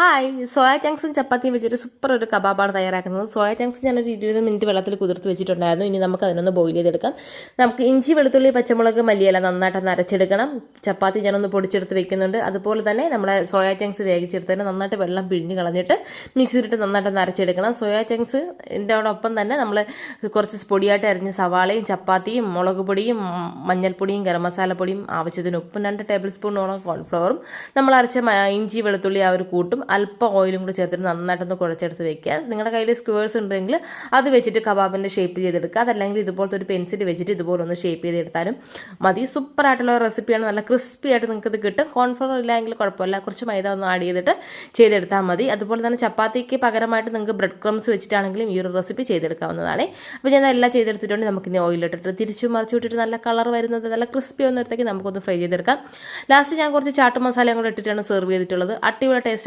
Hi, soya ചങ്ക്സും ചപ്പാത്തിയും വെച്ചിട്ട് super ഒരു കബാബാണ് തയ്യാറാക്കുന്നത്. സോയ ചങ്ക്സ് ഞാനൊരു 20 മിനിറ്റ് വെള്ളത്തിൽ കുതിർത്ത് വെച്ചിട്ടുണ്ടായിരുന്നു. ഇനി നമുക്ക് അതിനൊന്ന് ബോയിൽ ചെയ്തെടുക്കാം. നമുക്ക് ഇഞ്ചി, വെളുത്തുള്ളി, പച്ചമുളക്, മല്ലിയില നന്നായിട്ടൊന്ന് അരച്ചെടുക്കണം. ചപ്പാത്തി ഞാനൊന്ന് പൊടിച്ചെടുത്ത് വെക്കുന്നുണ്ട്. അതുപോലെ തന്നെ നമ്മുടെ സോയ ചങ്ക്സ് വേവിച്ചെടുത്തതിന് നന്നായിട്ട് വെള്ളം പിഴിഞ്ഞ് കളഞ്ഞിട്ട് മിക്സിയിലിട്ട് നന്നായിട്ടൊന്ന് അരച്ചെടുക്കണം. സോയ ചങ്ക്സിൻ്റെയോടൊപ്പം തന്നെ നമ്മൾ കുറച്ച് പൊടിയായിട്ട് അരിഞ്ഞ സവാളയും ചപ്പാത്തിയും മുളക് പൊടിയും മഞ്ഞൾപ്പൊടിയും ഗരം മസാലപ്പൊടിയും ആവശ്യത്തിന് ഉപ്പും 2 ടേബിൾ സ്പൂണോളം കോൺഫ്ലവറും നമ്മൾ അരച്ച ഇഞ്ചി വെളുത്തുള്ളി ആ ഒരു കൂട്ടും അല്പം ഓയിലും കൂടി ചേർത്തിട്ട് നന്നായിട്ടൊന്ന് കുഴച്ചെടുത്ത് വെക്കുക. നിങ്ങളുടെ കയ്യിൽ സ്ക്വേഴ്സ് ഉണ്ടെങ്കിൽ അത് വെച്ചിട്ട് കബാബിൻ്റെ ഷേപ്പ് ചെയ്തെടുക്കുക. അതല്ലെങ്കിൽ ഇതുപോലത്തെ ഒരു പെൻസിൽ വെച്ചിട്ട് ഇതുപോലെ ഒന്ന് ഷേപ്പ് ചെയ്തെടുത്താലും മതി. സൂപ്പറായിട്ടുള്ള റെസിപ്പിയാണ്. നല്ല ക്രിസ്പി ആയിട്ട് നിങ്ങൾക്ക് ഇത് കിട്ടും. കോൺഫ്ലവർ ഇല്ലെങ്കിൽ കുഴപ്പമില്ല, കുറച്ച് മൈദ ഒന്ന് ആഡ് ചെയ്തിട്ട് ചെയ്തെടുത്താൽ മതി. അതുപോലെ തന്നെ ചപ്പാത്തിക്ക് പകരമായിട്ട് നിങ്ങൾക്ക് ബ്രെഡ് ക്രംസ് വെച്ചിട്ടാണെങ്കിലും ഈ ഒരു റെസിപ്പി ചെയ്തെടുക്കാവുന്നതാണ്. അപ്പോൾ ഞാൻ എല്ലാം ചെയ്തെടുത്തിട്ടുണ്ട്. നമുക്കിനി ഓയിലിട്ടിട്ട് തിരിച്ചു മറിച്ചു വിട്ടിട്ട് നല്ല കളർ വരുന്നത് നല്ല ക്രിസ്പി വന്നിടത്തേക്ക് നമുക്കൊന്ന് ഫ്രൈ ചെയ്തെടുക്കാം. ലാസ്റ്റ് ഞാൻ കുറച്ച് ചാട്ട് മസാലയും കൂടെ ഇട്ടിട്ടാണ് സെർവ് ചെയ്തിട്ടുള്ളത്. അടിപൊളി ടേസ്റ്റ്.